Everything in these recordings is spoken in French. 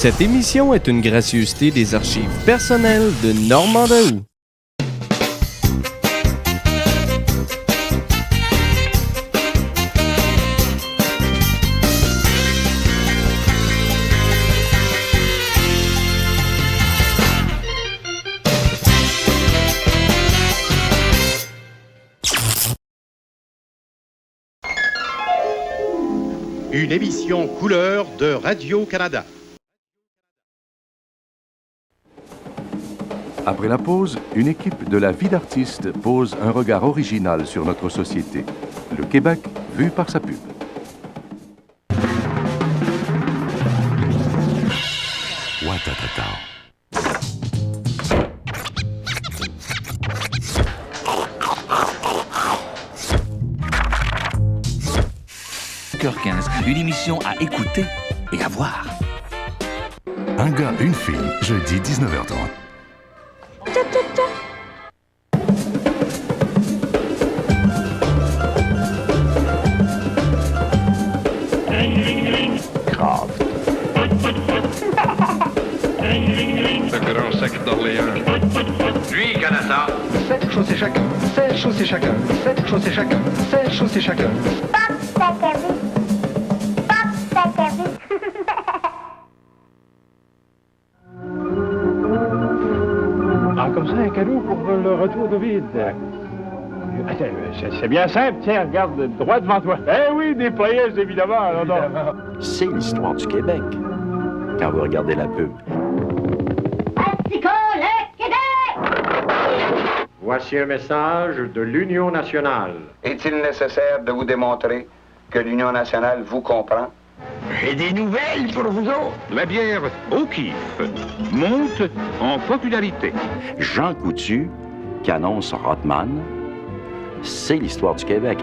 Cette émission est une gracieuseté des archives personnelles de Normand Daoust. Une émission couleur de Radio-Canada. Après la pause, une équipe de la vie d'artiste pose un regard original sur notre société. Le Québec vu par sa pub. Ouattatata. Cœur 15, une émission à écouter et à voir. Un gars, une fille, jeudi 19h30. Kraft. Le grand sac d'Orléans. Lui, Canada. 7 chaussées chacun, 7 chaussées chacun, 7 chaussées chacun, 7 chaussées chacun. Ah, comme ça, un cadeau pour le retour de vide. C'est bien simple, tiens, regarde, droit devant toi. Eh oui, des players, évidemment. C'est l'histoire du Québec, quand vous regardez la pub. Voici un message de l'Union nationale. Est-il nécessaire de vous démontrer que l'Union nationale vous comprend? J'ai des nouvelles pour vous autres. La bière O'Keeffe monte en popularité. Jean Coutu, qui annonce Rothman, c'est l'histoire du Québec.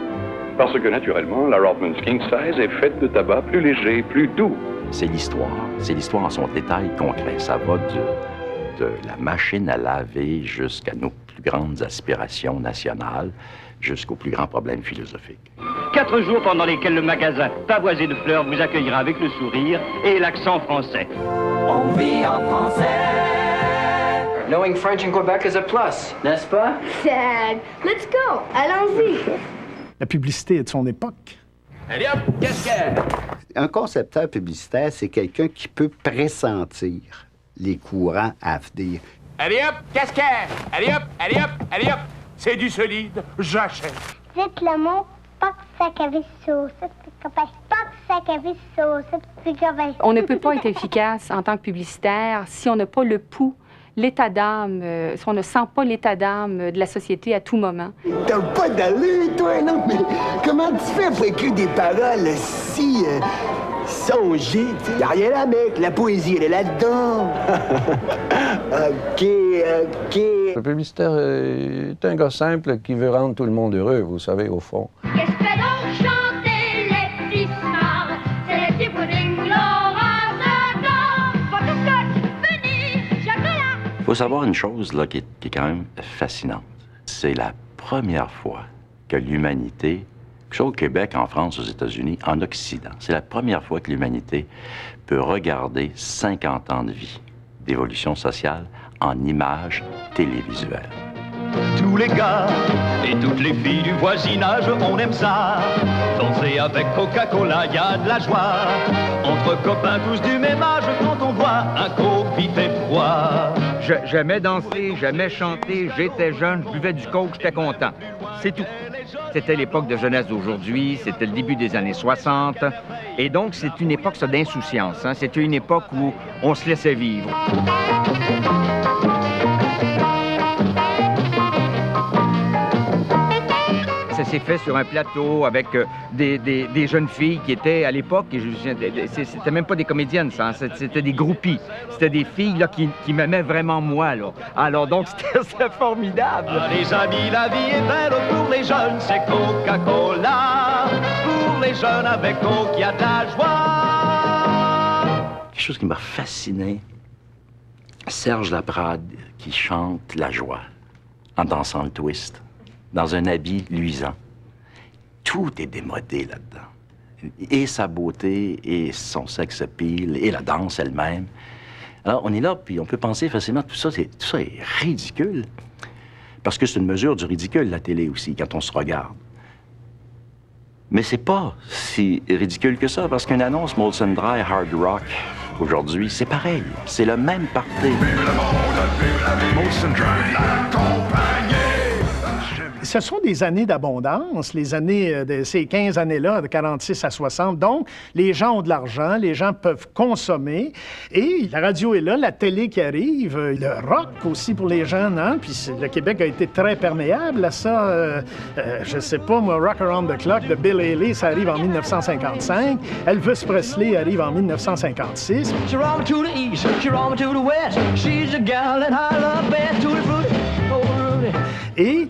Parce que naturellement, la Rothman's King Size est faite de tabac plus léger, plus doux. C'est l'histoire en son détail concret. Ça va de la machine à laver jusqu'à nos plus grandes aspirations nationales, jusqu'aux plus grands problèmes philosophiques. 4 jours pendant lesquels le magasin Pavoisé de Fleurs vous accueillera avec le sourire et l'accent français. On vit en français. Knowing French in Quebec is a plus, n'est-ce pas? Dad, let's go. Allons-y. La publicité est de son époque. Allez hop, casquette. Un concepteur publicitaire, c'est quelqu'un qui peut pressentir les courants à venir. Allez hop, casquette. Allez hop, allez hop, allez hop. C'est du solide, j'achète. Dites le mot on ne peut pas être efficace en tant que publicitaire si on n'a pas le pouls, l'état d'âme, si on ne sent pas l'état d'âme de la société à tout moment. T'as pas d'allure, toi, non? Mais comment tu fais pour écrire des paroles si songées? Y'a rien là, mec. La poésie, elle est là-dedans. OK. Le publicitaire est un gars simple qui veut rendre tout le monde heureux, vous savez, au fond. Qu'est-ce que fait donc chanter les petits smarts? C'est les petits puddings, Laura, Il faut savoir une chose là, qui est quand même fascinante. C'est la première fois que l'humanité, que ce soit au Québec, en France, aux États-Unis, en Occident, c'est la première fois que l'humanité peut regarder 50 ans de vie, d'évolution sociale, en images télévisuelles. Tous les gars et toutes les filles du voisinage, on aime ça. Danser avec Coca-Cola, y a de la joie. Entre copains tous du même âge, quand on voit un coke vite et froid. J'aimais danser, j'aimais chanter, j'étais jeune, je buvais du coke, j'étais content. C'est tout. C'était l'époque de jeunesse d'aujourd'hui, c'était le début des années 60. Et donc, c'est une époque ça, d'insouciance. Hein? C'était une époque où on se laissait vivre. Ça s'est fait sur un plateau avec des jeunes filles qui étaient à l'époque, c'était même pas des comédiennes, ça, hein, c'était des groupies. C'était des filles là, qui m'aimaient vraiment moi. Là. Alors donc c'était formidable. Ah, les amis, la vie est belle pour les jeunes, c'est Coca-Cola. Pour les jeunes avec Coke, il y a de la joie. Quelque chose qui m'a fasciné, Serge Laprade qui chante la joie en dansant le twist. Dans un habit luisant. Tout est démodé là-dedans. et sa beauté, et son sex appeal, et la danse elle-même. Alors, on est là, puis on peut penser facilement que tout ça est ridicule. Parce que c'est une mesure du ridicule, la télé aussi, quand on se regarde. Mais c'est pas si ridicule que ça, parce qu'une annonce Molson Dry Hard Rock, aujourd'hui, c'est pareil. C'est le même party. Ce sont des années d'abondance, les années de ces 15 années-là, de 46 à 60. Donc, les gens ont de l'argent, les gens peuvent consommer. Et la radio est là, la télé qui arrive, le rock aussi pour les jeunes. Hein? Puis le Québec a été très perméable à ça. Je sais pas, moi, Rock Around the Clock de Bill Haley, ça arrive en 1955. Elvis Presley arrive en 1956. She rolled me to the east, she rolled me to the west. She's a gal that I love best. Tutti frutti, oh Rudy. Et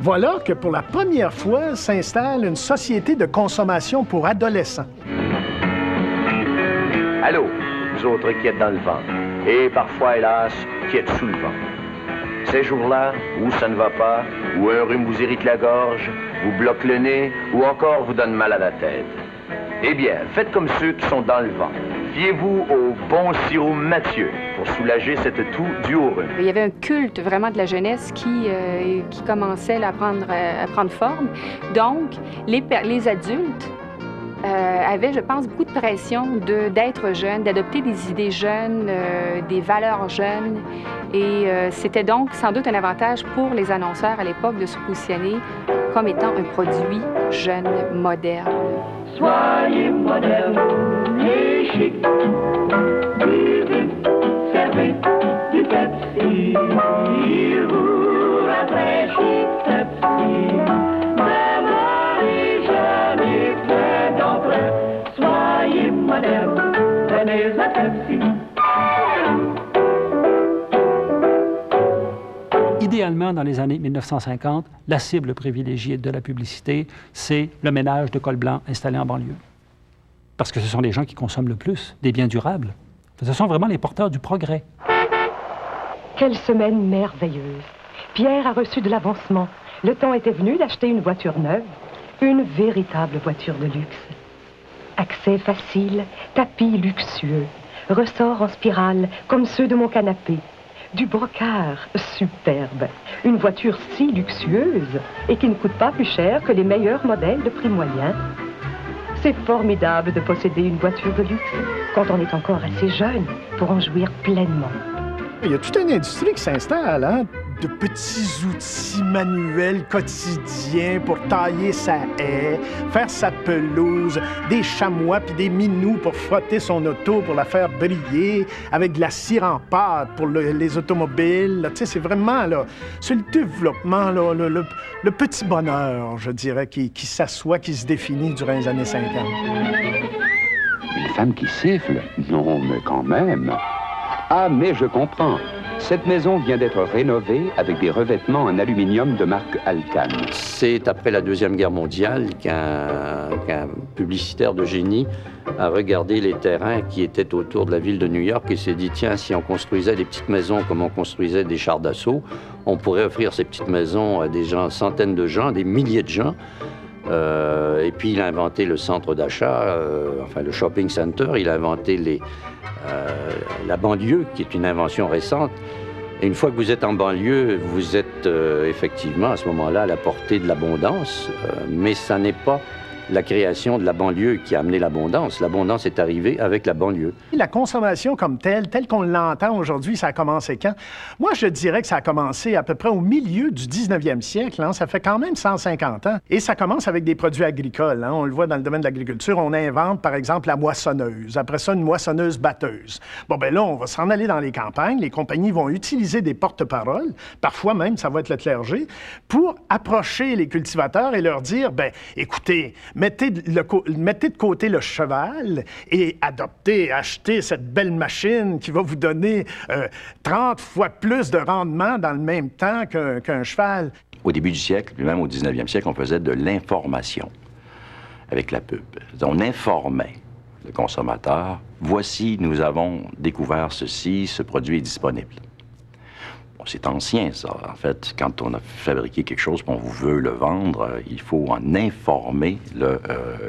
voilà que pour la première fois s'installe une société de consommation pour adolescents. Allô, vous autres qui êtes dans le vent, et parfois, hélas, qui êtes sous le vent. Ces jours-là, où ça ne va pas, où un rhume vous irrite la gorge, vous bloque le nez, ou encore vous donne mal à la tête. Eh bien, faites comme ceux qui sont dans le vent. Fiez-vous au bon sirop Mathieu pour soulager cette toux due au rhume. Il y avait un culte vraiment de la jeunesse qui commençait là, à prendre forme. Donc, les adultes avaient, je pense, beaucoup de pression d'être jeunes, d'adopter des idées jeunes, des valeurs jeunes. Et c'était donc sans doute un avantage pour les annonceurs à l'époque de se positionner comme étant un produit jeune, moderne. Soyez moderne et chic. Buvez, servez du Pepsi. Il vous rafraîchit Pepsi. N'avez jamais fait d'emprunt. Soyez moderne, prenez la Pepsi. Idéalement, dans les années 1950, la cible privilégiée de la publicité, c'est le ménage de col blanc installé en banlieue. Parce que ce sont les gens qui consomment le plus des biens durables. Ce sont vraiment les porteurs du progrès. Quelle semaine merveilleuse! Pierre a reçu de l'avancement. Le temps était venu d'acheter une voiture neuve, une véritable voiture de luxe. Accès facile, tapis luxueux, ressorts en spirale comme ceux de mon canapé. Du brocart superbe. Une voiture si luxueuse et qui ne coûte pas plus cher que les meilleurs modèles de prix moyen. C'est formidable de posséder une voiture de luxe quand on est encore assez jeune pour en jouir pleinement. Il y a toute une industrie qui s'installe, hein, de petits outils manuels quotidiens pour tailler sa haie, faire sa pelouse, des chamois puis des minous pour frotter son auto, pour la faire briller, avec de la cire en pâte pour les automobiles. Tu sais, c'est vraiment, là, c'est le développement, là, le petit bonheur, je dirais, qui s'assoit, qui se définit durant les années 50. Une femme qui siffle? Non, mais quand même. Ah, mais je comprends. Cette maison vient d'être rénovée avec des revêtements en aluminium de marque Alcan. C'est après la Deuxième Guerre mondiale qu'un publicitaire de génie a regardé les terrains qui étaient autour de la ville de New York et s'est dit, tiens, si on construisait des petites maisons comme on construisait des chars d'assaut, on pourrait offrir ces petites maisons à des gens, centaines de gens, des milliers de gens. Et puis il a inventé le centre d'achat, enfin le shopping center, il a inventé la banlieue, qui est une invention récente. Et une fois que vous êtes en banlieue, vous êtes effectivement à ce moment-là à la portée de l'abondance, mais ça n'est pas la création de la banlieue qui a amené l'abondance. L'abondance est arrivée avec la banlieue. La consommation comme telle qu'on l'entend aujourd'hui, ça a commencé quand? Moi, je dirais que ça a commencé à peu près au milieu du 19e siècle. Hein? Ça fait quand même 150 ans. Et ça commence avec des produits agricoles. Hein? On le voit dans le domaine de l'agriculture. On invente, par exemple, la moissonneuse. Après ça, une moissonneuse-batteuse. Bon, ben là, on va s'en aller dans les campagnes. Les compagnies vont utiliser des porte-paroles. Parfois même, ça va être le clergé, pour approcher les cultivateurs et leur dire, ben, écoutez, mettez de côté le cheval et achetez cette belle machine qui va vous donner 30 fois plus de rendement dans le même temps qu'un cheval. Au début du siècle, puis même au 19e siècle, on faisait de l'information avec la pub. On informait le consommateur. Voici, nous avons découvert ceci, ce produit est disponible. C'est ancien, ça. En fait, quand on a fabriqué quelque chose et on veut le vendre, il faut en informer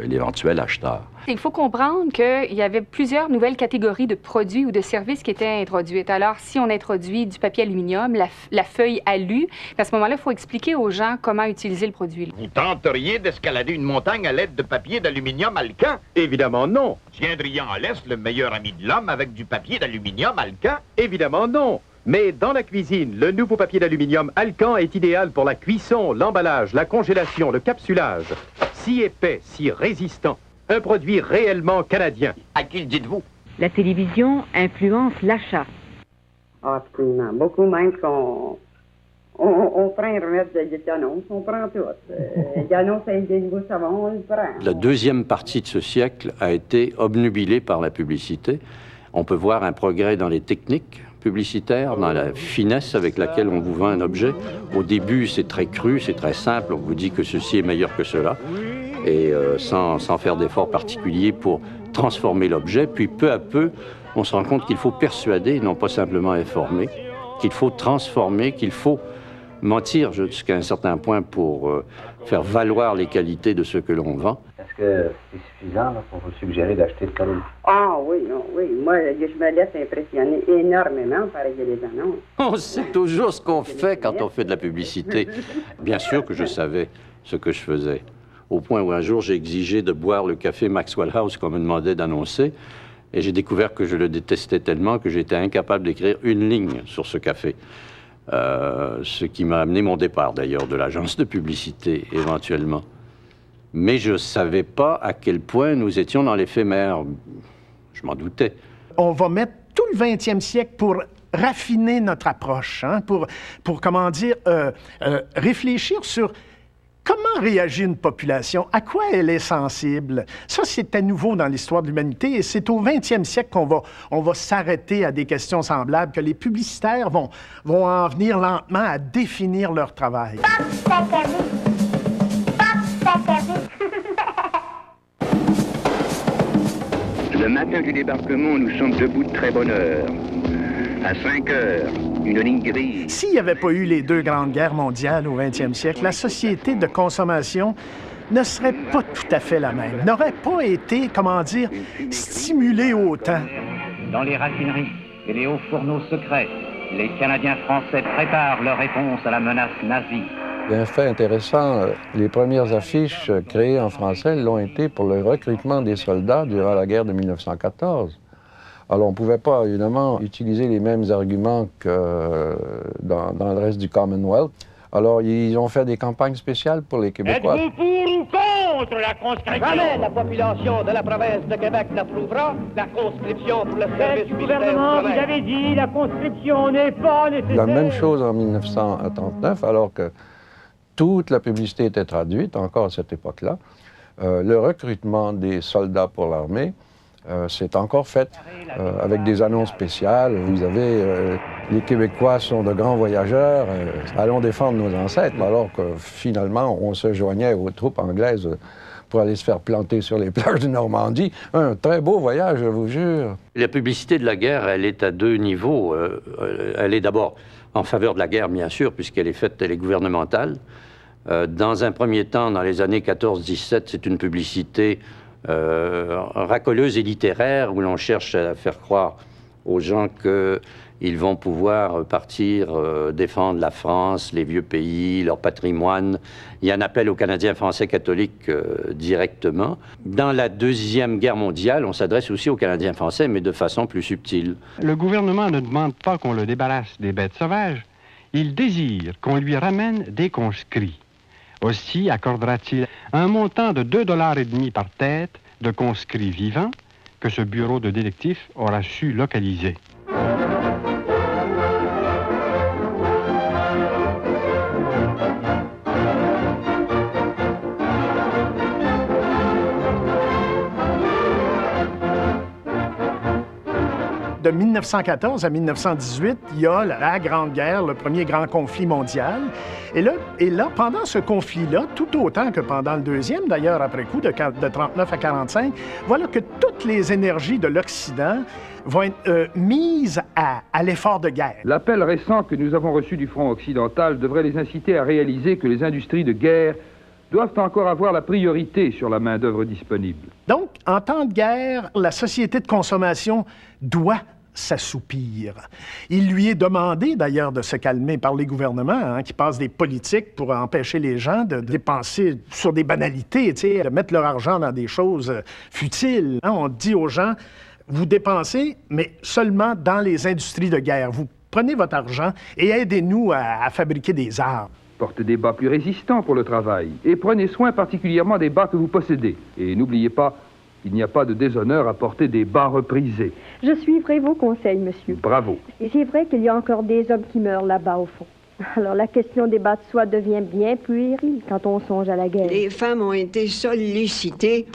l'éventuel acheteur. Il faut comprendre qu'il y avait plusieurs nouvelles catégories de produits ou de services qui étaient introduites. Alors, si on introduit du papier aluminium, la feuille alu, à ce moment-là, il faut expliquer aux gens comment utiliser le produit. Vous tenteriez d'escalader une montagne à l'aide de papier d'aluminium alcan? Évidemment non. Tiendrions à l'Est le meilleur ami de l'homme avec du papier d'aluminium alcan? Évidemment non. Mais dans la cuisine, le nouveau papier d'aluminium Alcan est idéal pour la cuisson, l'emballage, la congélation, le capsulage. Si épais, si résistant. Un produit réellement canadien. À qui le dites-vous? La télévision influence l'achat. Absolument. Beaucoup même qu'on prend un remède de annonce, on prend tout. Il annonce avec des nouveaux savons, on le prend. La deuxième partie de ce siècle a été obnubilée par la publicité. On peut voir un progrès dans les techniques publicitaires, dans la finesse avec laquelle on vous vend un objet. Au début, c'est très cru, c'est très simple. On vous dit que ceci est meilleur que cela. Et sans faire d'efforts particuliers pour transformer l'objet. Puis peu à peu, on se rend compte qu'il faut persuader, non pas simplement informer, qu'il faut transformer, qu'il faut mentir jusqu'à un certain point pour faire valoir les qualités de ce que l'on vend. Est-ce que c'est suffisant là, pour vous suggérer d'acheter de telle? Ah oui, non, oui. Moi, je me laisse impressionner énormément par les annonces. On sait toujours ce qu'on fait quand on fait de la publicité. Bien sûr que je savais ce que je faisais. Au point où un jour, j'ai exigé de boire le café Maxwell House qu'on me demandait d'annoncer. Et j'ai découvert que je le détestais tellement que j'étais incapable d'écrire une ligne sur ce café. Ce qui m'a amené mon départ, d'ailleurs, de l'agence de publicité, éventuellement. Mais je ne savais pas à quel point nous étions dans l'éphémère. Je m'en doutais. On va mettre tout le 20e siècle pour raffiner notre approche, hein, pour comment dire, réfléchir sur comment réagit une population, à quoi elle est sensible. Ça, c'était nouveau dans l'histoire de l'humanité et c'est au 20e siècle qu'on va s'arrêter à des questions semblables, que les publicitaires vont en venir lentement à définir leur travail. Le matin du débarquement, nous sommes debout de très bonne heure. À 5 heures, une ligne grise. S'il n'y avait pas eu les deux grandes guerres mondiales au 20e siècle, la société de consommation ne serait pas tout à fait la même, n'aurait pas été, comment dire, stimulée autant. Dans les raffineries et les hauts fourneaux secrets, les Canadiens français préparent leur réponse à la menace nazie. Il y a un fait intéressant, les premières affiches créées en français l'ont été pour le recrutement des soldats durant la guerre de 1914. Alors, on ne pouvait pas, évidemment, utiliser les mêmes arguments que dans le reste du Commonwealth. Alors, ils ont fait des campagnes spéciales pour les Québécois. Êtes-vous pour ou contre la conscription? Jamais la population de la province de Québec n'approuvera la conscription pour le service militaire. Gouvernement, vous avez dit la conscription n'est pas nécessaire. La même chose en 1939, alors que toute la publicité était traduite, encore à cette époque-là. Le recrutement des soldats pour l'armée, c'est encore fait avec des annonces spéciales. Vous avez les Québécois sont de grands voyageurs, allons défendre nos ancêtres, alors que finalement, on se joignait aux troupes anglaises pour aller se faire planter sur les plages de Normandie. Un très beau voyage, je vous jure. La publicité de la guerre, elle est à deux niveaux. Elle est d'abord en faveur de la guerre, bien sûr, puisqu'elle est faite, elle est gouvernementale. Dans un premier temps, dans les années 14-17, c'est une publicité racoleuse et littéraire où l'on cherche à faire croire aux gens qu'ils vont pouvoir partir défendre la France, les vieux pays, leur patrimoine. Il y a un appel aux Canadiens français catholiques directement. Dans la Deuxième Guerre mondiale, on s'adresse aussi aux Canadiens français, mais de façon plus subtile. Le gouvernement ne demande pas qu'on le débarrasse des bêtes sauvages. Il désire qu'on lui ramène des conscrits. Aussi accordera-t-il un montant de 2,5 $ par tête de conscrits vivants que ce bureau de détectives aura su localiser. De 1914 à 1918, il y a la Grande Guerre, le premier grand conflit mondial. Et là, pendant ce conflit-là, tout autant que pendant le deuxième, d'ailleurs, après coup, de 39 à 45, voilà que toutes les énergies de l'Occident vont être mises à l'effort de guerre. L'appel récent que nous avons reçu du front occidental devrait les inciter à réaliser que les industries de guerre doivent encore avoir la priorité sur la main-d'œuvre disponible. Donc, en temps de guerre, la société de consommation doit s'assoupir. Il lui est demandé, d'ailleurs, de se calmer par les gouvernements, qui passent des politiques pour empêcher les gens de dépenser sur des banalités, de mettre leur argent dans des choses futiles. On dit aux gens, vous dépensez, mais seulement dans les industries de guerre. Vous prenez votre argent et aidez-nous à fabriquer des armes. Portez des bas plus résistants pour le travail et prenez soin particulièrement des bas que vous possédez. Et n'oubliez pas, il n'y a pas de déshonneur à porter des bas reprisés. Je suivrai vos conseils, monsieur. Bravo. Et c'est vrai qu'il y a encore des hommes qui meurent là-bas, au fond. Alors, la question des bas de soie devient bien puérile quand on songe à la guerre. Les femmes ont été sollicitées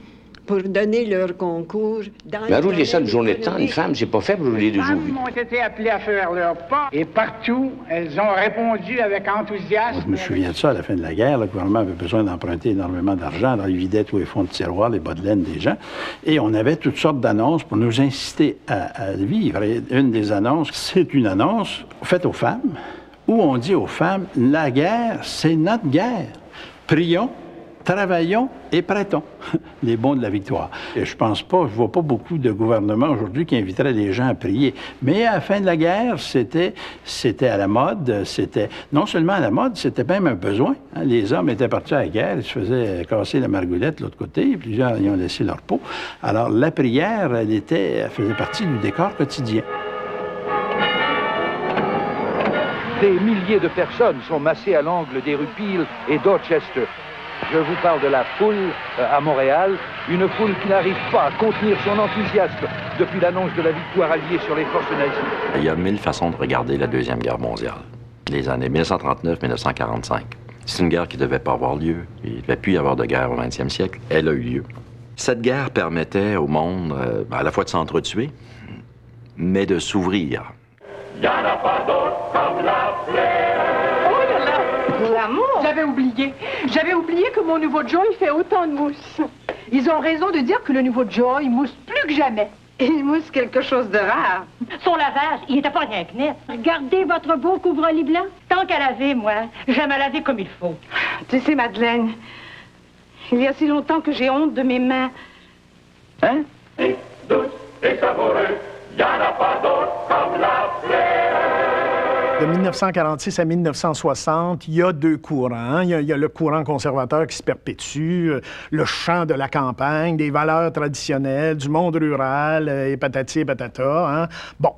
pour donner leur concours. Mais rouler ça une journée de temps, une femme, c'est pas fait pour rouler 2 jours. Les femmes ont été appelées à faire leur pas et partout, elles ont répondu avec enthousiasme. Je me souviens de ça à la fin de la guerre. Le gouvernement avait besoin d'emprunter énormément d'argent. Alors, il vidait tous les fonds de tiroir, les bas de laine des gens. Et on avait toutes sortes d'annonces pour nous inciter à vivre. Et une des annonces, c'est une annonce faite aux femmes où on dit aux femmes, la guerre, c'est notre guerre. Prions, travaillons et prêtons. Les bons de la victoire. Et je pense pas, je vois pas beaucoup de gouvernements aujourd'hui qui inviteraient les gens à prier. Mais à la fin de la guerre, c'était à la mode. C'était non seulement à la mode, c'était même un besoin. Les hommes étaient partis à la guerre, ils se faisaient casser la margoulette de l'autre côté, plusieurs y ont laissé leur peau. Alors la prière, elle faisait partie du décor quotidien. Des milliers de personnes sont massées à l'angle des rues Peel et Dorchester. Je vous parle de la foule à Montréal, une foule qui n'arrive pas à contenir son enthousiasme depuis l'annonce de la victoire alliée sur les forces nazies. Il y a 1000 façons de regarder la Deuxième Guerre mondiale. Les années 1939-1945. C'est une guerre qui ne devait pas avoir lieu. Il ne devait plus y avoir de guerre au 20e siècle. Elle a eu lieu. Cette guerre permettait au monde à la fois de s'entretuer, mais de s'ouvrir. Il n'y en a pas d'autre comme la fleur. Oh là là! L'amour! J'avais oublié que mon nouveau Joe, il fait autant de mousse. Ils ont raison de dire que le nouveau Joe, il mousse plus que jamais. Il mousse quelque chose de rare. Son lavage, il était pas rien que net. Regardez votre beau couvre-lit blanc. Tant qu'à laver, moi, j'aime à laver comme il faut. Tu sais, Madeleine, il y a si longtemps que j'ai honte de mes mains. Hein? Et douce et savoureux, il n'y en a pas d'autre comme la fleur. De 1946 à 1960, il y a 2 courants. Il y a le courant conservateur qui se perpétue, le chant de la campagne, des valeurs traditionnelles, du monde rural, et patati et patata. Bon,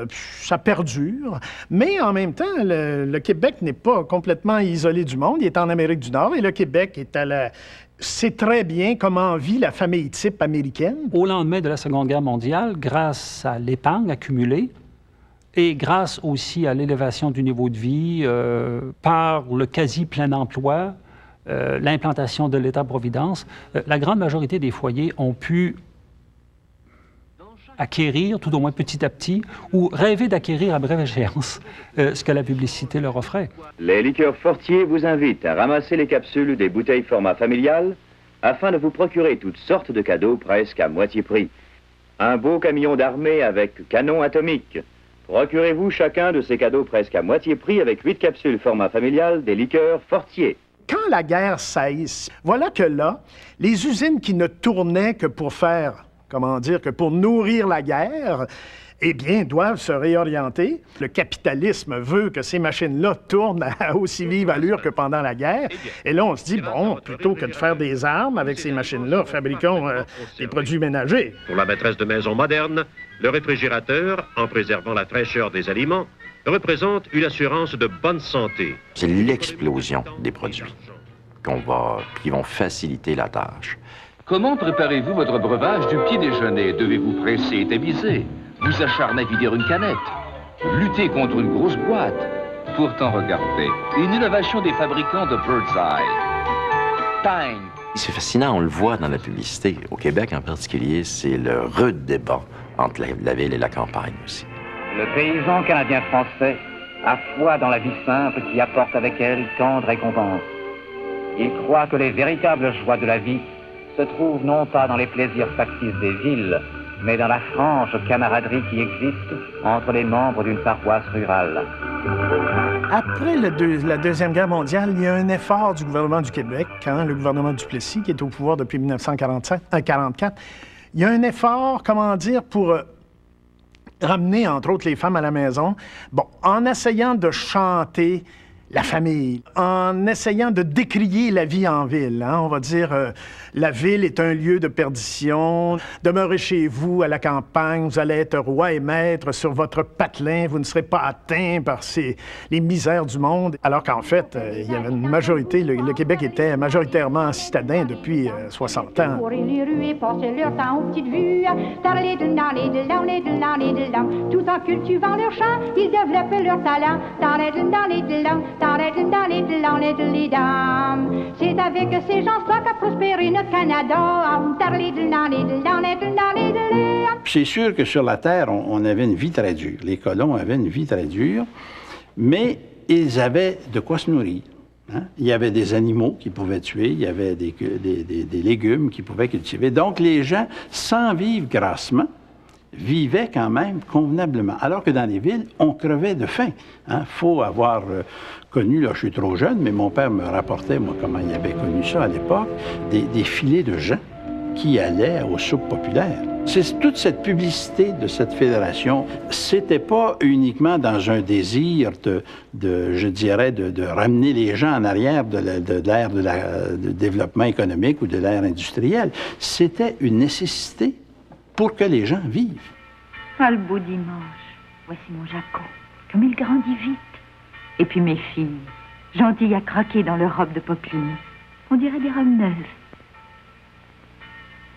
ça perdure. Mais en même temps, le Québec n'est pas complètement isolé du monde. Il est en Amérique du Nord et le Québec est sait très bien comment vit la famille type américaine. Au lendemain de la Seconde Guerre mondiale, grâce à l'épargne accumulée, et grâce aussi à l'élévation du niveau de vie, par le quasi-plein emploi, l'implantation de l'État-providence, la grande majorité des foyers ont pu acquérir, tout au moins petit à petit, ou rêver d'acquérir à brève échéance ce que la publicité leur offrait. Les liqueurs Fortier vous invitent à ramasser les capsules des bouteilles format familial afin de vous procurer toutes sortes de cadeaux presque à moitié prix. Un beau camion d'armée avec canon atomique. Procurez-vous chacun de ces cadeaux presque à moitié prix avec 8 capsules format familial des liqueurs Fortier. Quand la guerre cesse, voilà que là, les usines qui ne tournaient que pour que pour nourrir la guerre, eh bien, doivent se réorienter. Le capitalisme veut que ces machines-là tournent à aussi vive allure que pendant la guerre. Et là, on se dit, bon, plutôt que de faire des armes avec ces machines-là, fabriquons des produits ménagers. Pour la maîtresse de maison moderne, le réfrigérateur, en préservant la fraîcheur des aliments, représente une assurance de bonne santé. C'est l'explosion des produits qui vont faciliter la tâche. Comment préparez-vous votre breuvage du petit déjeuner? Devez-vous presser et tamiser? Vous acharner à vider une canette? Lutter contre une grosse boîte? Pourtant, regardez, une innovation des fabricants de Bird's Eye. Time! C'est fascinant, on le voit dans la publicité. Au Québec en particulier, c'est le rude débat entre la ville et la campagne aussi. Le paysan canadien-français a foi dans la vie simple qui apporte avec elle tant de récompenses. Il croit que les véritables joies de la vie se trouvent non pas dans les plaisirs factices des villes, mais dans la franche camaraderie qui existe entre les membres d'une paroisse rurale. Après la Deuxième Guerre mondiale, il y a un effort du gouvernement du Québec, le gouvernement Duplessis, qui est au pouvoir depuis 1944. Il y a un effort, pour ramener, entre autres, les femmes à la maison, en essayant de chanter la famille, en essayant de décrier la vie en ville. On va dire, la ville est un lieu de perdition. Demeurez chez vous, à la campagne, vous allez être roi et maître sur votre patelin, vous ne serez pas atteint par les misères du monde. Alors qu'en fait, il y avait une majorité, le Québec était majoritairement citadin depuis 60 ans. Tout en cultivant leur chant, ils développaient leur talent. C'est avec ces gens-là qu'a prospéré notre Canada. C'est sûr que sur la Terre, on avait une vie très dure. Les colons avaient une vie très dure, mais ils avaient de quoi se nourrir. Il y avait des animaux qu'ils pouvaient tuer, il y avait des légumes qu'ils pouvaient cultiver. Donc les gens, sans vivre grassement, vivaient quand même convenablement. Alors que dans les villes, on crevait de faim. Faut avoir connu, là, je suis trop jeune, mais mon père me rapportait, moi, comment il avait connu ça à l'époque, des filets de gens qui allaient aux soupes populaires. C'est toute cette publicité de cette fédération, c'était pas uniquement dans un désir de ramener les gens en arrière de l'ère de développement économique ou de l'ère industrielle. C'était une nécessité pour que les gens vivent. Ah, le beau dimanche. Voici mon Jaco, comme il grandit vite. Et puis mes filles, gentilles à craquer dans leur robe de popeline. On dirait des robes neuves.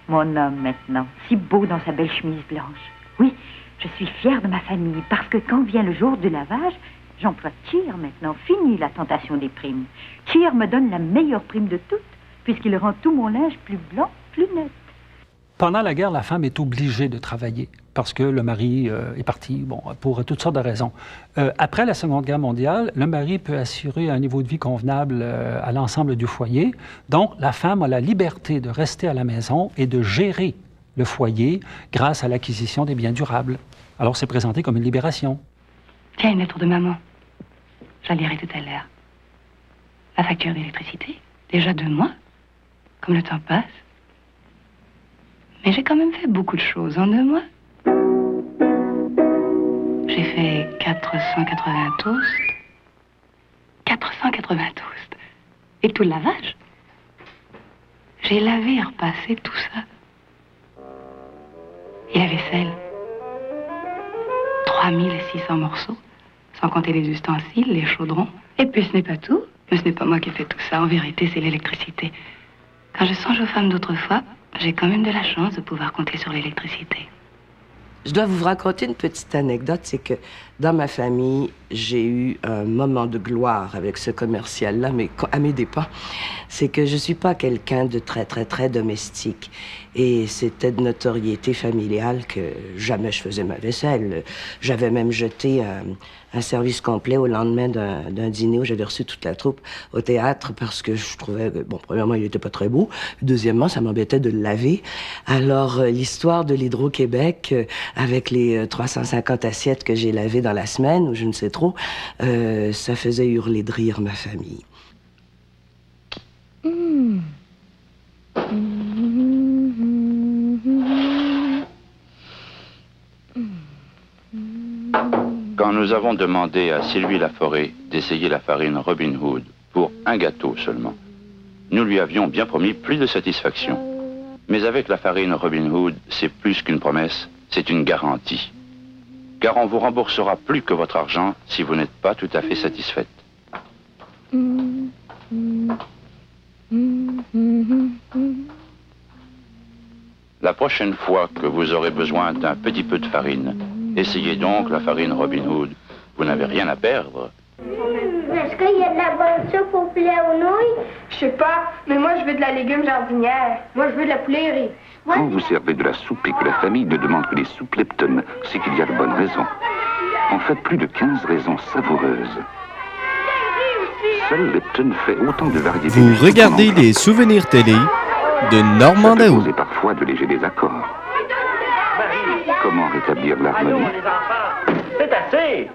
Mon homme, maintenant, si beau dans sa belle chemise blanche. Oui, je suis fière de ma famille, parce que quand vient le jour du lavage, j'emploie Cheer maintenant. Fini la tentation des primes. Cheer me donne la meilleure prime de toutes, puisqu'il rend tout mon linge plus blanc, plus net. Pendant la guerre, la femme est obligée de travailler parce que le mari est parti, pour toutes sortes de raisons. Après la Seconde Guerre mondiale, le mari peut assurer un niveau de vie convenable à l'ensemble du foyer. Donc, la femme a la liberté de rester à la maison et de gérer le foyer grâce à l'acquisition des biens durables. Alors, c'est présenté comme une libération. Tiens, une lettre de maman. Je la lirai tout à l'heure. La facture d'électricité, déjà 2 mois. Comme le temps passe. Mais j'ai quand même fait beaucoup de choses en 2 mois. J'ai fait 480 toasts. 480 toasts. Et tout le lavage. J'ai lavé et repassé tout ça. Et la vaisselle. 3600 morceaux. Sans compter les ustensiles, les chaudrons. Et puis ce n'est pas tout. Mais ce n'est pas moi qui ai fait tout ça. En vérité, c'est l'électricité. Quand je songe aux femmes d'autrefois, j'ai quand même de la chance de pouvoir compter sur l'électricité. Je dois vous raconter une petite anecdote, c'est que dans ma famille, j'ai eu un moment de gloire avec ce commercial-là, mais à mes dépens. C'est que je suis pas quelqu'un de très, très, très domestique. Et c'était de notoriété familiale que jamais je faisais ma vaisselle. J'avais même jeté un service complet au lendemain d'un dîner où j'avais reçu toute la troupe au théâtre parce que je trouvais que, premièrement, il était pas très beau. Deuxièmement, ça m'embêtait de le laver. Alors, l'histoire de l'Hydro-Québec, avec les 350 assiettes que j'ai lavées dans la semaine, ou je ne sais trop, ça faisait hurler de rire ma famille. Quand nous avons demandé à Sylvie Laforêt d'essayer la farine Robin Hood pour un gâteau seulement, nous lui avions bien promis plus de satisfaction. Mais avec la farine Robin Hood, c'est plus qu'une promesse, c'est une garantie. Car on vous remboursera plus que votre argent si vous n'êtes pas tout à fait satisfaite. La prochaine fois que vous aurez besoin d'un petit peu de farine, essayez donc la farine Robin Hood. Vous n'avez rien à perdre. Est-ce qu'il y a de la bonne soupe au poulet aux nouilles? Je sais pas, mais moi je veux de la légume jardinière. Moi je veux de la poulet. Quand vous servez de la soupe et que la famille ne demande que des soupes Lipton, c'est qu'il y a de bonnes raisons. En fait, plus de 15 raisons savoureuses. Seul Lipton fait autant de variétés. Vous regardez les souvenirs télé de Normand Daou. Et parfois de légers désaccords. Comment rétablir l'harmonie? C'est assez!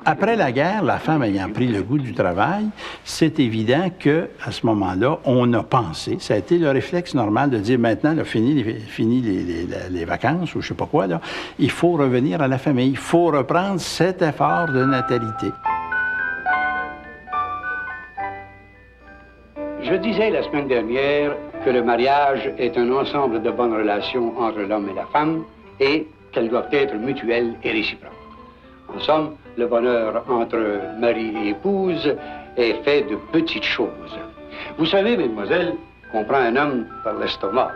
Après la guerre, la femme ayant pris le goût du travail, c'est évident qu'à ce moment-là, on a pensé, ça a été le réflexe normal de dire maintenant, là, fini les vacances ou je sais pas quoi, là, il faut revenir à la famille, il faut reprendre cet effort de natalité. Je disais la semaine dernière que le mariage est un ensemble de bonnes relations entre l'homme et la femme et qu'elles doivent être mutuelles et réciproques. En somme, le bonheur entre mari et épouse est fait de petites choses. Vous savez, mesdemoiselles, qu'on prend un homme par l'estomac.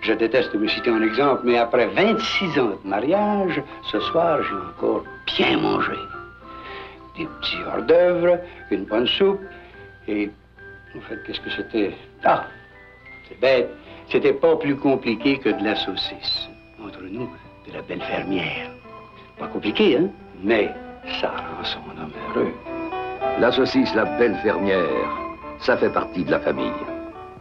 Je déteste me citer en exemple, mais après 26 ans de mariage, ce soir, j'ai encore bien mangé. Des petits hors d'œuvre, une bonne soupe, et en fait, qu'est-ce que c'était? Ah, c'est bête, c'était pas plus compliqué que de la saucisse. Entre nous, de la belle fermière. Pas compliqué, hein? Mais ça rend son homme heureux. La saucisse, la belle fermière, ça fait partie de la famille.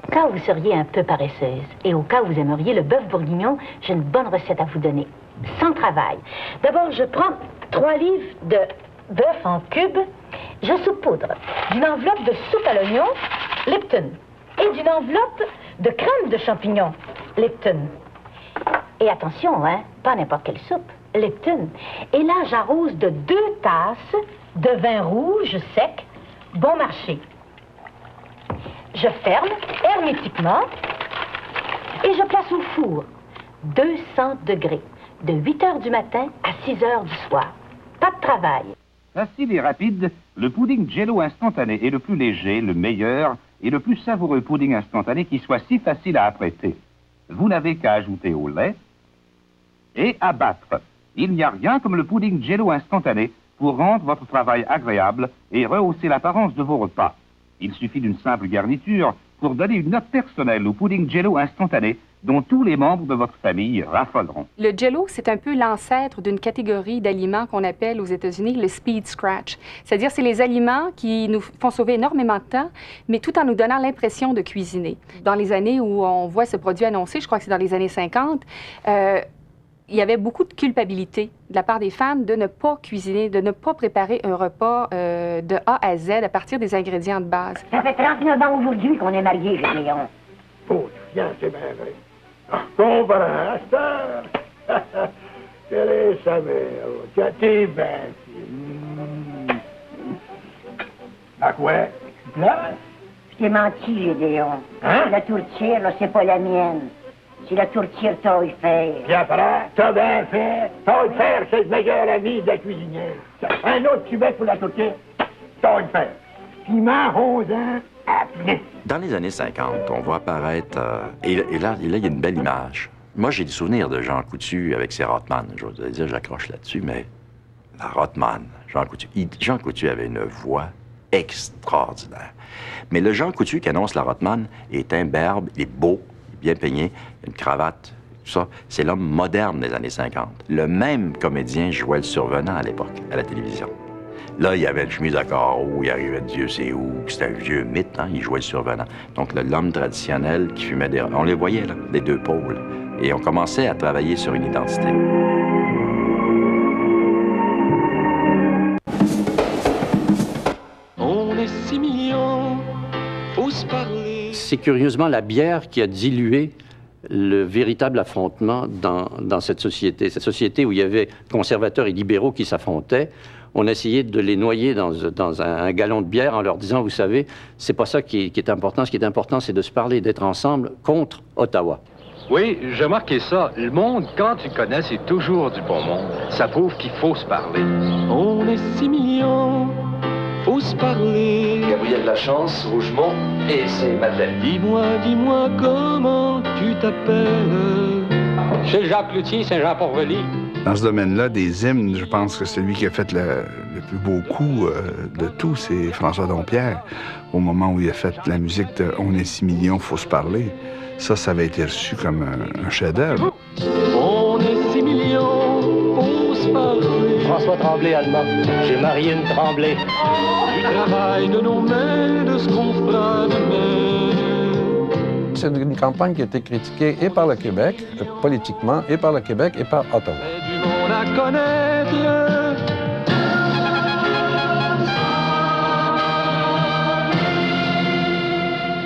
Au cas où vous seriez un peu paresseuse et au cas où vous aimeriez le bœuf bourguignon, j'ai une bonne recette à vous donner. Sans travail. D'abord, je prends 3 livres de bœuf en cubes. Je saupoudre d'une enveloppe de soupe à l'oignon, Lipton, et d'une enveloppe de crème de champignons, Lipton. Et attention, hein, pas n'importe quelle soupe, Lipton. Et là, j'arrose de 2 tasses de vin rouge sec, bon marché. Je ferme hermétiquement et je place au four, 200 degrés, de 8 heures du matin à 6 heures du soir. Pas de travail. Facile et rapide, le pudding Jell-O instantané est le plus léger, le meilleur et le plus savoureux pudding instantané qui soit si facile à apprêter. Vous n'avez qu'à ajouter au lait et à battre. Il n'y a rien comme le pudding Jell-O instantané pour rendre votre travail agréable et rehausser l'apparence de vos repas. Il suffit d'une simple garniture pour donner une note personnelle au pudding Jell-O instantané dont tous les membres de votre famille raffoleront. Le Jell-O, c'est un peu l'ancêtre d'une catégorie d'aliments qu'on appelle aux États-Unis le speed scratch. C'est-à-dire, c'est les aliments qui nous font sauver énormément de temps, mais tout en nous donnant l'impression de cuisiner. Dans les années où on voit ce produit annoncé, je crois que c'est dans les années 50, il y avait beaucoup de culpabilité de la part des femmes de ne pas cuisiner, de ne pas préparer un repas de A à Z à partir des ingrédients de base. Ça fait 39 ans aujourd'hui qu'on est mariés, Gédéon. Oh, tiens, c'est bien vrai. Ah, comprends, à cette heure. Quelle est sa mère? Tiens, t'es bien. À quoi? Là? Je t'ai menti, Gédéon. Hein? La tourtière, là, c'est pas la mienne. C'est la tourtière t'as eu faire. Puis après, t'as bien fait. T'as eu faire, c'est le meilleur ami de la cuisinière. Un autre tubet pour la tourtière. T'as eu faire. Piment rondin. Dans les années 50, on voit apparaître... et là, il y a une belle image. Moi, j'ai des souvenirs de Jean Coutu avec ses Rothman. Je vous dire, j'accroche là-dessus, mais la Rothman, Jean Coutu. Jean Coutu avait une voix extraordinaire. Mais le Jean Coutu qui annonce la Rothman est imberbe, il est beau, il est bien peigné, il a une cravate, tout ça. C'est l'homme moderne des années 50. Le même comédien jouait le survenant à l'époque, à la télévision. Là, il y avait une chemise à carreaux, il arrivait de Dieu sait où, c'était un vieux mythe, hein, il jouait le survenant. Donc, l'homme traditionnel qui fumait des... On les voyait, là, les deux pôles. Et on commençait à travailler sur une identité. On est 6 millions, faut se parler. C'est curieusement la bière qui a dilué le véritable affrontement dans cette société où il y avait conservateurs et libéraux qui s'affrontaient. On essayait de les noyer dans un gallon de bière en leur disant, vous savez, c'est pas ça qui est important. Ce qui est important, c'est de se parler, d'être ensemble contre Ottawa. Oui, j'ai remarqué ça. Le monde, quand tu connais, c'est toujours du bon monde. Ça prouve qu'il faut se parler. On est 6 millions, faut se parler. Gabriel Lachance, Rougemont, et c'est Madeleine. Dis-moi comment tu t'appelles. Chez Jacques Cloutier, Saint-Jean-Port-Joli. Dans ce domaine-là, des hymnes, je pense que celui qui a fait le plus beau coup de tout, c'est François Dompierre, au moment où il a fait la musique de « On est 6 millions, faut se parler ». Ça avait été reçu comme un chef-d'œuvre. On est 6 millions, faut se parler. François Tremblay, allemand. J'ai marié une Tremblay. Du travail de nos mains, de ce qu'on fera demain. C'est une campagne qui a été critiquée et par le Québec, politiquement, et par le Québec et par Ottawa. Du monde à connaître.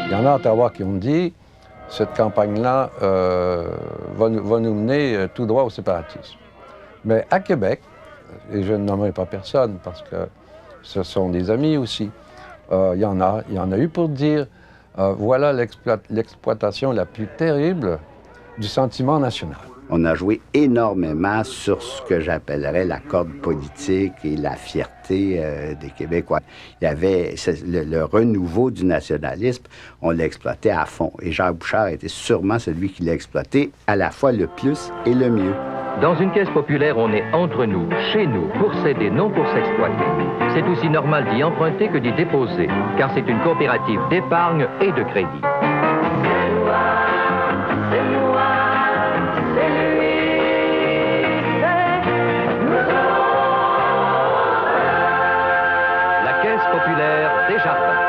Il y en a à Ottawa qui ont dit cette campagne-là va nous mener tout droit au séparatisme. Mais à Québec, et je ne nommerai pas personne parce que ce sont des amis aussi, il y en a eu pour dire voilà l'exploitation la plus terrible du sentiment national. On a joué énormément sur ce que j'appellerais la corde politique et la fierté des Québécois. Il y avait le renouveau du nationalisme, on l'a exploité à fond. Et Jacques Bouchard était sûrement celui qui l'a exploité à la fois le plus et le mieux. Dans une caisse populaire, on est entre nous, chez nous, pour s'aider, non pour s'exploiter. C'est aussi normal d'y emprunter que d'y déposer, car c'est une coopérative d'épargne et de crédit. La caisse populaire Desjardins.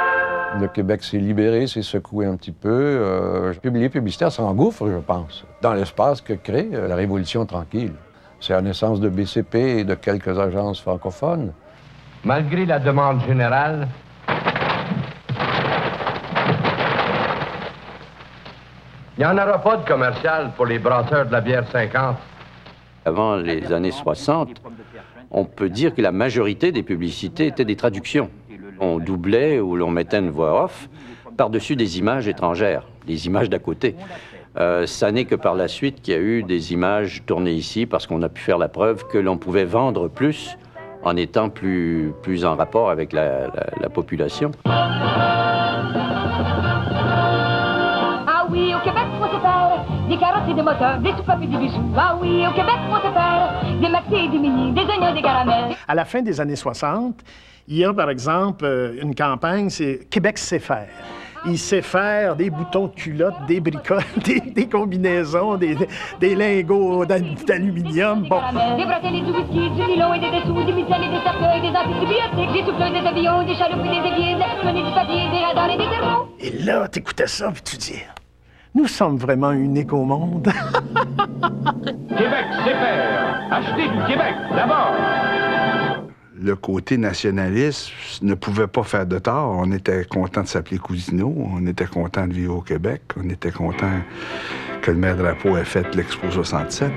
Le Québec s'est libéré, s'est secoué un petit peu. Les publicitaires s'engouffrent, je pense, dans l'espace que crée la Révolution tranquille. C'est la naissance de BCP et de quelques agences francophones. Malgré la demande générale, il n'y en aura pas de commercial pour les brasseurs de la bière 50. Avant les années 60, on peut dire que la majorité des publicités étaient des traductions. On doublait ou l'on mettait une voix off par-dessus des images étrangères, des images d'à côté. Ça n'est que par la suite qu'il y a eu des images tournées ici parce qu'on a pu faire la preuve que l'on pouvait vendre plus en étant plus en rapport avec la population. Ah oui, au Québec, on se faire des carottes et des moteurs, des soupapes et des bijoux. Ah oui, au Québec, on se faire des maxi et des mini, des oignons, des caramels. À la fin des années 60, il y a, par exemple, une campagne, c'est « Québec sait faire ». Il sait faire des boutons de culotte, des bricoles, des combinaisons, des lingots d'aluminium. Bon. Des bretelles et du whisky, du nylon et des dessous, des mitaines et des cercueils, des antibiotiques, des souffleurs, des avions, des chaloupes et des éviers, de la colonie du papier, des radars et des thermos. Et là, t'écoutais ça, puis tu dis, nous sommes vraiment uniques au monde. Québec sait faire. Achetez du Québec, d'abord. Le côté nationaliste ne pouvait pas faire de tort. On était content de s'appeler Cousineau, on était content de vivre au Québec, on était content que le maire Drapeau ait fait l'Expo 67.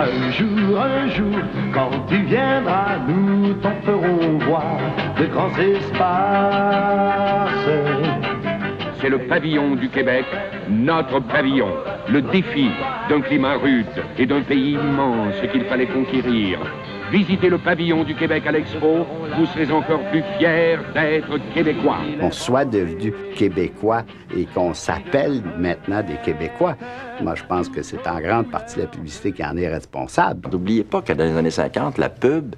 Un jour, quand tu viendras, nous t'en ferons voir de grands espaces. C'est le pavillon du Québec, notre pavillon. Le défi d'un climat rude et d'un pays immense qu'il fallait conquérir. Visitez le pavillon du Québec à l'Expo, vous serez encore plus fiers d'être Québécois. On soit devenu Québécois et qu'on s'appelle maintenant des Québécois. Moi, je pense que c'est en grande partie la publicité qui en est responsable. N'oubliez pas que dans les années 50, la pub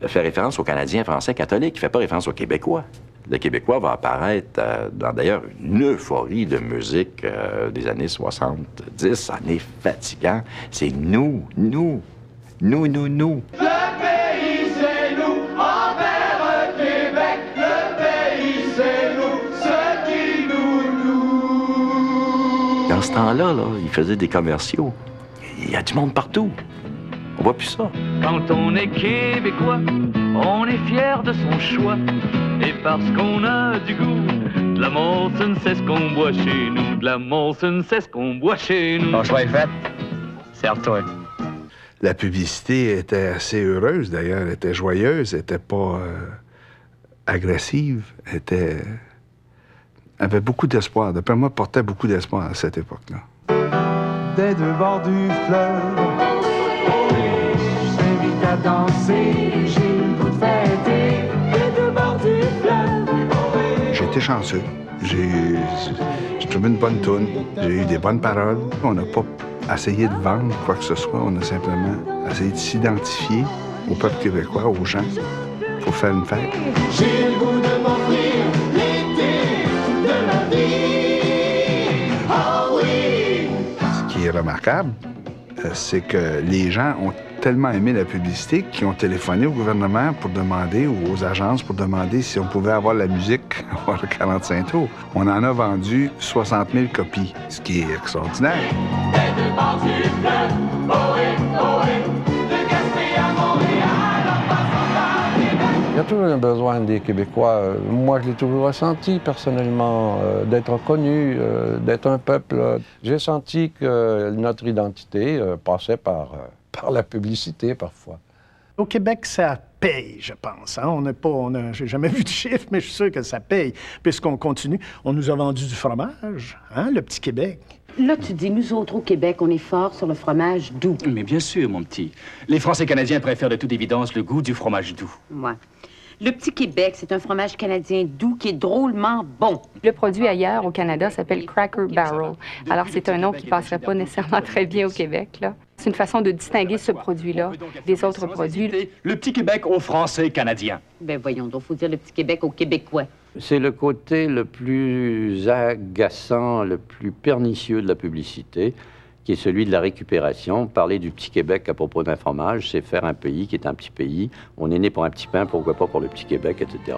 fait référence aux Canadiens français catholiques, il ne fait pas référence aux Québécois. Le Québécois va apparaître dans d'ailleurs une euphorie de musique des années 70. Ça en est fatigant. C'est nous. Le pays, c'est nous, envers Québec. Le pays, c'est nous, ce qui nous. Dans ce temps-là, ils faisaient des commerciaux. Il y a du monde partout. On voit plus ça. Quand on est Québécois, on est fier de son choix. Et parce qu'on a du goût, de la Molson, c'est ce qu'on boit chez nous. De la Molson, c'est ce qu'on boit chez nous. Ton choix est fait. Serre-toi. La publicité était assez heureuse, d'ailleurs. Elle était joyeuse, elle n'était pas agressive. Elle avait beaucoup d'espoir. D'après moi, elle portait beaucoup d'espoir à cette époque-là. Des deux bords du fleuve, je t'invite à danser, j'ai le goût de fêter. Des deux bords du fleuve. J'ai été chanceux. J'ai trouvé une bonne toune. J'ai eu des bonnes paroles. On n'a pas essayé de vendre quoi que ce soit. On a simplement essayé de s'identifier au peuple québécois, aux gens, pour faire une fête. J'ai le goût de m'offrir l'été de ma vie. Oh oui! Ce qui est remarquable, c'est que les gens ont tellement aimé la publicité qu'ils ont téléphoné au gouvernement pour demander, ou aux agences pour demander si on pouvait avoir la musique, avoir le 45 tours. On en a vendu 60 000 copies, ce qui est extraordinaire. Il y a toujours un besoin des Québécois. Moi, je l'ai toujours ressenti personnellement, d'être reconnu, d'être un peuple. J'ai senti que notre identité passait par la publicité parfois. Au Québec, ça paye, je pense. Hein? J'ai jamais vu de chiffre, mais je suis sûr que ça paye, puisqu'on continue. On nous a vendu du fromage, hein, le petit Québec. Là, tu dis, nous autres, au Québec, on est fort sur le fromage doux. Mais bien sûr, mon petit. Les Français canadiens préfèrent de toute évidence le goût du fromage doux. Ouais. Le petit Québec, c'est un fromage canadien doux qui est drôlement bon. Le produit ailleurs au Canada s'appelle Cracker Barrel. Alors, c'est un nom qui ne passerait pas nécessairement très bien au Québec, là. C'est une façon de distinguer ce produit-là des autres produits. Le petit Québec aux Français canadiens. Ben voyons donc, faut dire le petit Québec aux Québécois. C'est le côté le plus agaçant, le plus pernicieux de la publicité, qui est celui de la récupération. Parler du petit Québec à propos d'un fromage, c'est faire un pays qui est un petit pays. On est né pour un petit pain, pourquoi pas pour le petit Québec, etc.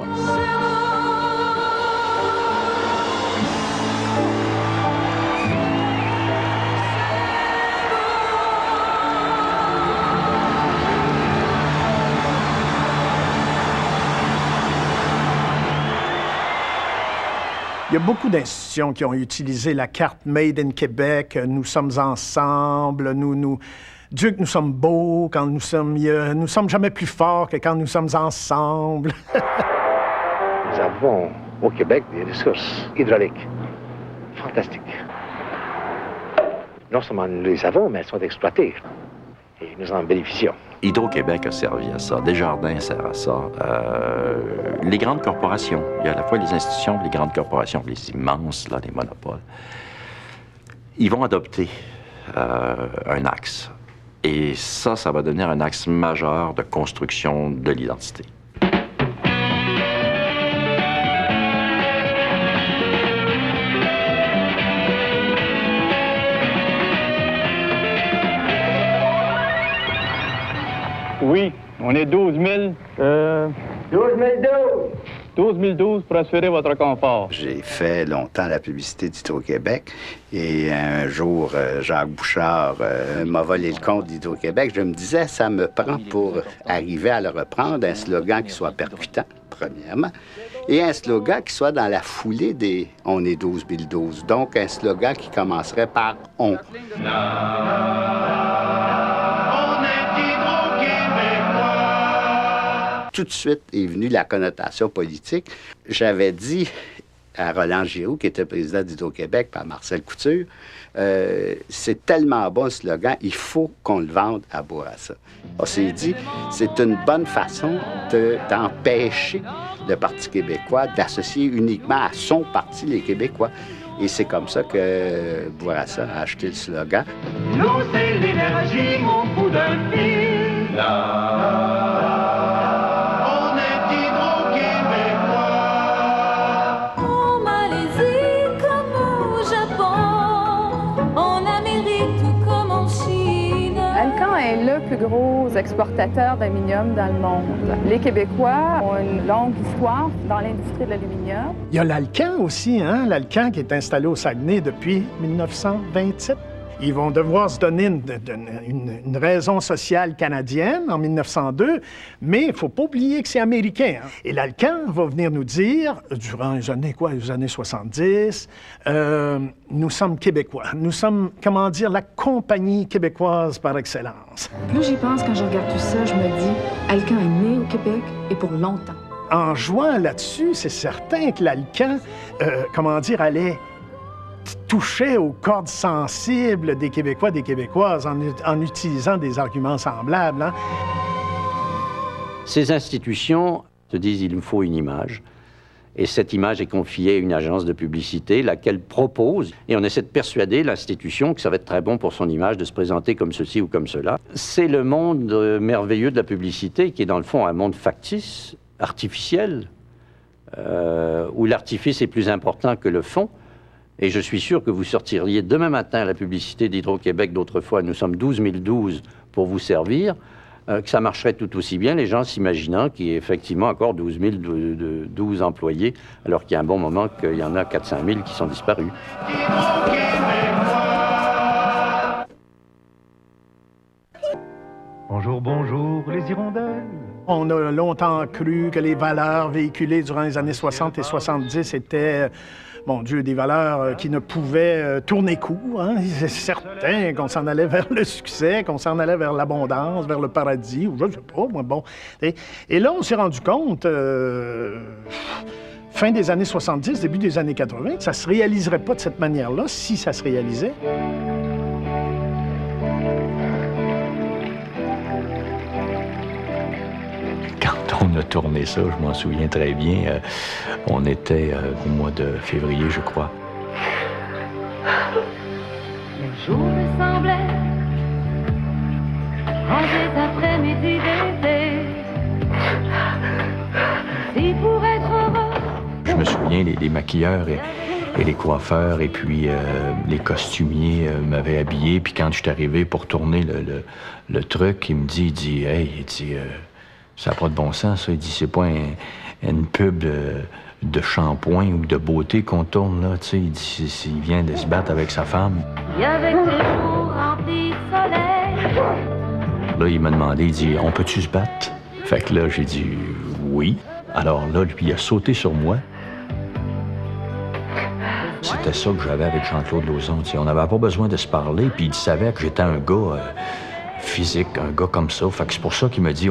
Il y a beaucoup d'institutions qui ont utilisé la carte Made in Québec. Nous sommes ensemble, Dieu que nous sommes beaux, quand nous sommes jamais plus forts que quand nous sommes ensemble. Nous avons au Québec des ressources hydrauliques fantastiques. Non seulement nous les avons, mais elles sont exploitées. Et nous en bénéficions. Hydro-Québec a servi à ça. Desjardins sert à ça. Les grandes corporations, il y a à la fois les institutions et les grandes corporations, les immenses, là, les monopoles, ils vont adopter un axe. Et ça va devenir un axe majeur de construction de l'identité. Oui, on est 12 000. 12 012 pour assurer votre confort. J'ai fait longtemps la publicité d'Hydro-Québec et un jour, Jacques Bouchard m'a volé le compte d'Hydro-Québec. Je me disais, ça me prend pour arriver à le reprendre un slogan qui soit percutant, premièrement, et un slogan qui soit dans la foulée des « On est 12 012 ». Donc, un slogan qui commencerait par « On ». Tout de suite est venue la connotation politique. J'avais dit à Roland Giroux, qui était président d'Hydro-Québec, par Marcel Couture, c'est tellement bon ce slogan, il faut qu'on le vende à Bourassa. On s'est dit, c'est une bonne façon d'empêcher le Parti québécois d'associer uniquement à son parti les Québécois. Et c'est comme ça que Bourassa a acheté le slogan. Nous, c'est l'énergie, mon bout d'un fil. Alcan est le plus gros exportateur d'aluminium dans le monde. Les Québécois ont une longue histoire dans l'industrie de l'aluminium. Il y a l'Alcan aussi, hein? L'Alcan qui est installé au Saguenay depuis 1927. Ils vont devoir se donner une raison sociale canadienne en 1902, mais il ne faut pas oublier que c'est américain. Hein? Et l'Alcan va venir nous dire, durant les années 70, nous sommes Québécois. Nous sommes, comment dire, la compagnie québécoise par excellence. Plus j'y pense, quand je regarde tout ça, je me dis, Alcan est né au Québec et pour longtemps. En jouant là-dessus, c'est certain que l'Alcan, allait touchait aux cordes sensibles des Québécois, des Québécoises, en utilisant des arguments semblables. Hein? Ces institutions se disent il me faut une image. Et cette image est confiée à une agence de publicité, laquelle propose, et on essaie de persuader l'institution que ça va être très bon pour son image de se présenter comme ceci ou comme cela. C'est le monde merveilleux de la publicité, qui est dans le fond un monde factice, artificiel, où l'artifice est plus important que le fond. Et je suis sûr que vous sortiriez demain matin la publicité d'Hydro-Québec d'autrefois, nous sommes 12 012 pour vous servir, que ça marcherait tout aussi bien, les gens s'imaginant qu'il y a effectivement encore 12 012 employés, alors qu'il y a un bon moment qu'il y en a 400 000 qui sont disparus. Bonjour, bonjour, les hirondelles. On a longtemps cru que les valeurs véhiculées durant les années 60 et 70 étaient, mon Dieu, des valeurs qui ne pouvaient tourner court. Hein? C'est certain qu'on s'en allait vers le succès, qu'on s'en allait vers l'abondance, vers le paradis, ou je ne sais pas, moi, bon. Et là, on s'est rendu compte, fin des années 70, début des années 80, que ça ne se réaliserait pas de cette manière-là, si ça se réalisait. On a tourné ça, je m'en souviens très bien. On était au mois de février, je crois. Le jour me semblait en cet après-midi d'été. Si pour être heureux. Je me souviens, les maquilleurs et les coiffeurs et puis les costumiers m'avaient habillé. Puis quand je suis arrivé pour tourner le truc, il me dit, hey, il dit, ça n'a pas de bon sens, ça. Il dit, c'est pas une pub de shampoing ou de beauté qu'on tourne, là, tu sais. Il dit, il vient de se battre avec sa femme. Il y avait des jours remplis de soleil. Là, il m'a demandé, il dit, on peut-tu se battre? Fait que là, j'ai dit, oui. Alors là, lui, il a sauté sur moi. C'était ça que j'avais avec Jean-Claude Lauzon. On n'avait pas besoin de se parler, puis il savait que j'étais un gars physique, un gars comme ça. Fait que c'est pour ça qu'il m'a dit,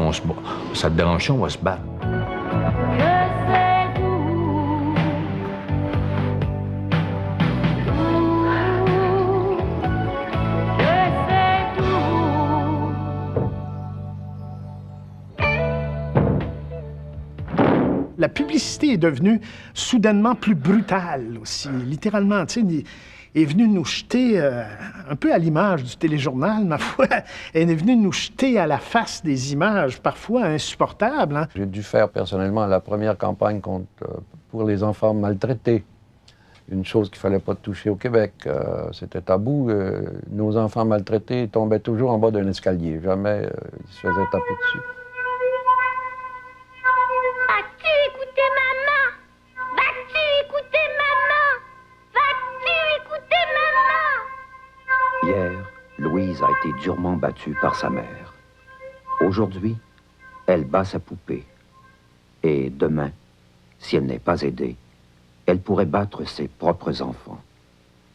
ça te dérange, on va se battre. La publicité est devenue soudainement plus brutale aussi, littéralement, tu sais, est venue nous jeter, un peu à l'image du téléjournal, ma foi, elle est venue nous jeter à la face des images parfois insupportables. Hein. J'ai dû faire personnellement la première campagne pour les enfants maltraités. Une chose qu'il ne fallait pas toucher au Québec. C'était tabou. Nos enfants maltraités tombaient toujours en bas d'un escalier. Jamais ils se faisaient taper dessus. Hier, Louise a été durement battue par sa mère. Aujourd'hui, elle bat sa poupée. Et demain, si elle n'est pas aidée, elle pourrait battre ses propres enfants.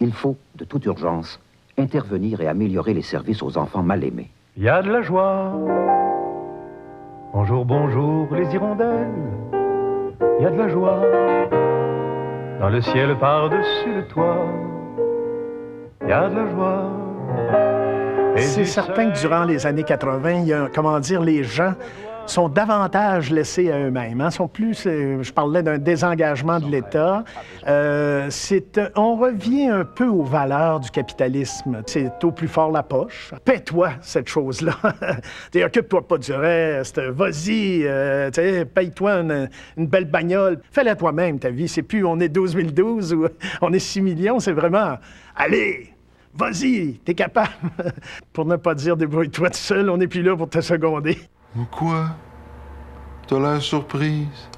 Il faut, de toute urgence, intervenir et améliorer les services aux enfants mal aimés. Il y a de la joie. Bonjour, bonjour, les hirondelles. Il y a de la joie. Dans le ciel par-dessus le toit. Il y a de la joie. C'est certain que durant les années 80, il y a, comment dire, les gens sont davantage laissés à eux-mêmes. Hein? Sont plus, je parlais d'un désengagement de l'État. On revient un peu aux valeurs du capitalisme. C'est au plus fort la poche. Paie-toi cette chose-là. Occupe-toi pas du reste. Vas-y, paye-toi une belle bagnole. Fais-la toi-même, ta vie. C'est plus on est 12 012 ou on est 6 millions. C'est vraiment, allez! Vas-y, t'es capable. Pour ne pas dire débrouille-toi tout seul, on n'est plus là pour te seconder. Quoi? T'as l'air surprise.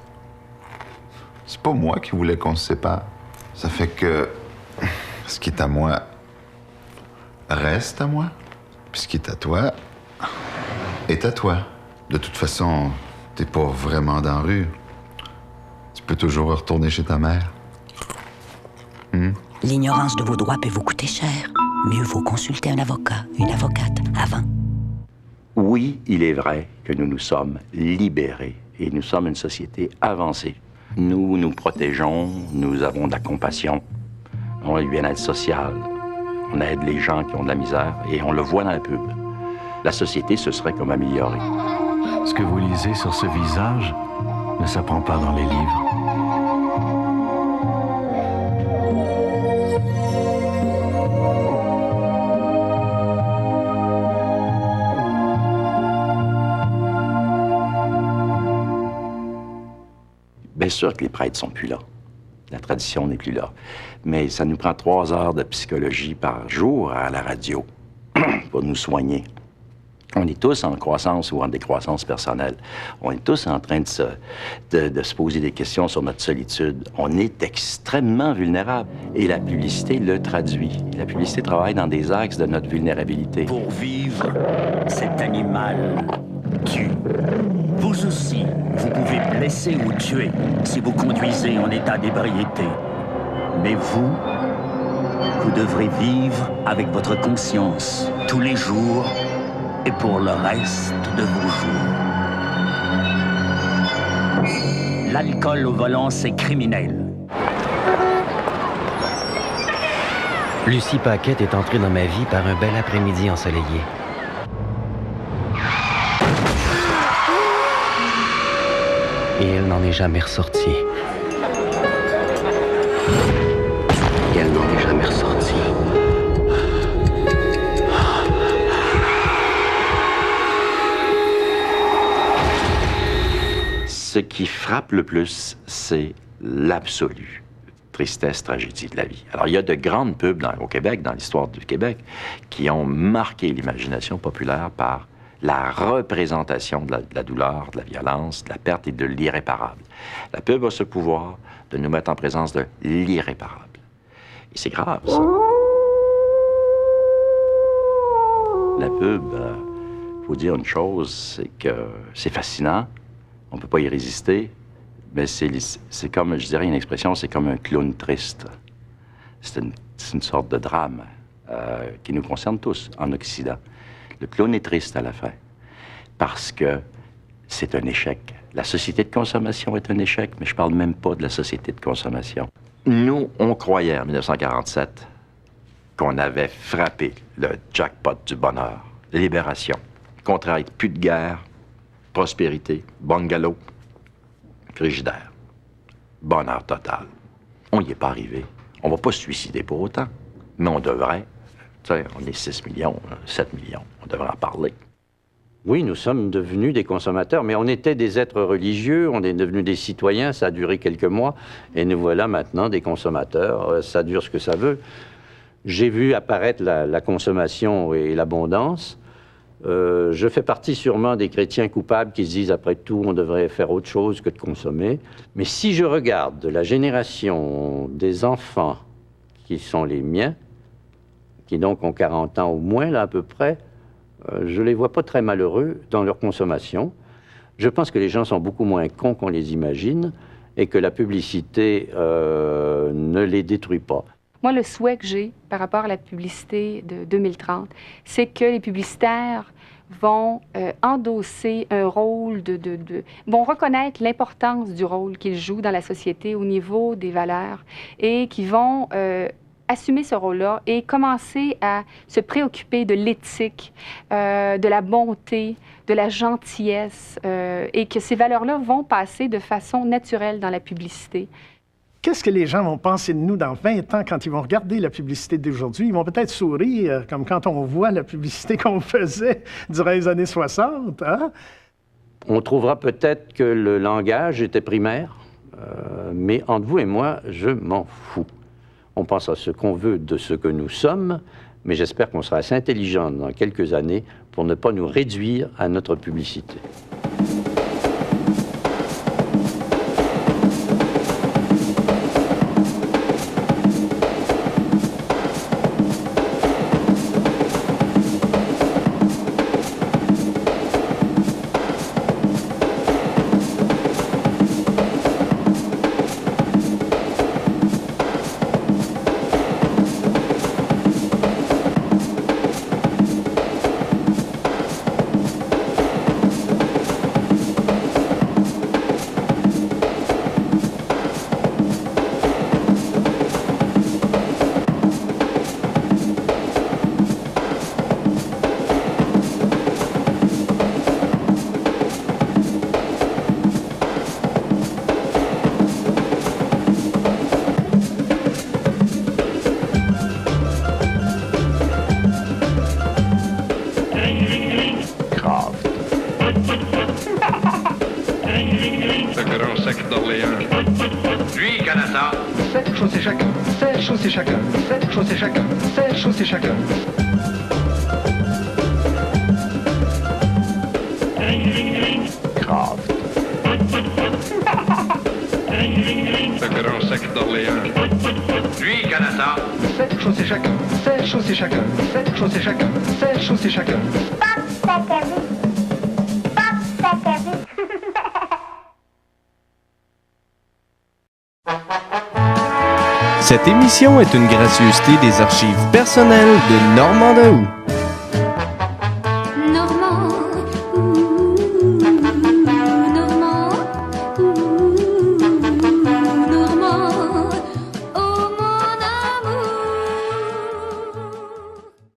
C'est pas moi qui voulais qu'on se sépare. Ça fait que ce qui est à moi reste à moi, puis ce qui est à toi est à toi. De toute façon, t'es pas vraiment dans la rue. Tu peux toujours retourner chez ta mère. L'ignorance de vos droits peut vous coûter cher. Mieux vaut consulter un avocat, une avocate, avant. Oui, il est vrai que nous nous sommes libérés et nous sommes une société avancée. Nous nous protégeons, nous avons de la compassion, on a du bien-être social, on aide les gens qui ont de la misère et on le voit dans la pub. La société se serait comme améliorée. Ce que vous lisez sur ce visage ne s'apprend pas dans les livres. sûr que les prêtres sont plus là. La tradition n'est plus là. Mais ça nous prend 3 heures de psychologie par jour à la radio pour nous soigner. On est tous en croissance ou en décroissance personnelle. On est tous en train de se poser des questions sur notre solitude. On est extrêmement vulnérable. Et la publicité le traduit. La publicité travaille dans des axes de notre vulnérabilité. Pour vivre, cet animal tue. Vous aussi, vous pouvez blesser ou tuer si vous conduisez en état d'ébriété. Mais vous devrez vivre avec votre conscience tous les jours et pour le reste de vos jours. L'alcool au volant, c'est criminel. Lucie Paquette est entrée dans ma vie par un bel après-midi ensoleillé. Et elle n'en est jamais ressortie. Et elle n'en est jamais ressortie. Ce qui frappe le plus, c'est l'absolue tristesse, tragédie de la vie. Alors, il y a de grandes pubs au Québec, dans l'histoire du Québec, qui ont marqué l'imagination populaire par la représentation de la douleur, de la violence, de la perte et de l'irréparable. La pub a ce pouvoir de nous mettre en présence de l'irréparable. Et c'est grave, ça. La pub, faut dire une chose, c'est que c'est fascinant, on ne peut pas y résister, mais c'est comme, je dirais une expression, c'est comme un clown triste. C'est une sorte de drame qui nous concerne tous en Occident. Le clown est triste à la fin, parce que c'est un échec. La société de consommation est un échec, mais je ne parle même pas de la société de consommation. Nous, on croyait en 1947 qu'on avait frappé le jackpot du bonheur, libération, contraire, plus de guerre, prospérité, bungalow, frigidaire, bonheur total. On n'y est pas arrivé. On ne va pas se suicider pour autant, mais on devrait. Tu sais, on est 6 millions, 7 millions, on devrait en parler. Oui, nous sommes devenus des consommateurs, mais on était des êtres religieux, on est devenus des citoyens, ça a duré quelques mois, et nous voilà maintenant des consommateurs, ça dure ce que ça veut. J'ai vu apparaître la consommation et l'abondance. Je fais partie sûrement des chrétiens coupables qui se disent, après tout, on devrait faire autre chose que de consommer. Mais si je regarde la génération des enfants qui sont les miens, qui donc ont 40 ans au moins, là, à peu près, je les vois pas très malheureux dans leur consommation. Je pense que les gens sont beaucoup moins cons qu'on les imagine et que la publicité ne les détruit pas. Moi, le souhait que j'ai par rapport à la publicité de 2030, c'est que les publicitaires vont endosser un rôle vont reconnaître l'importance du rôle qu'ils jouent dans la société au niveau des valeurs et qui vont assumer ce rôle-là et commencer à se préoccuper de l'éthique, de la bonté, de la gentillesse, et que ces valeurs-là vont passer de façon naturelle dans la publicité. Qu'est-ce que les gens vont penser de nous dans 20 ans quand ils vont regarder la publicité d'aujourd'hui? Ils vont peut-être sourire, comme quand on voit la publicité qu'on faisait durant les années 60. Hein? On trouvera peut-être que le langage était primaire, mais entre vous et moi, je m'en fous. On pense à ce qu'on veut de ce que nous sommes, mais j'espère qu'on sera assez intelligent dans quelques années pour ne pas nous réduire à notre publicité. Ce grand sacrifice. sac d'Orléans. Lui, Canada. 7 chaussées chacun, 7 chaussées chacun, 7 chaussées chacun, 7 chaussées chacun. Grave. Le grand sac d'Orléans. Lui, Canada. 7 chaussées chacun, 7 chaussées chacun, 7 chaussées chacun, 7 chaussées chacun. Cette émission est une gracieuseté des archives personnelles de Normand Daou. Normand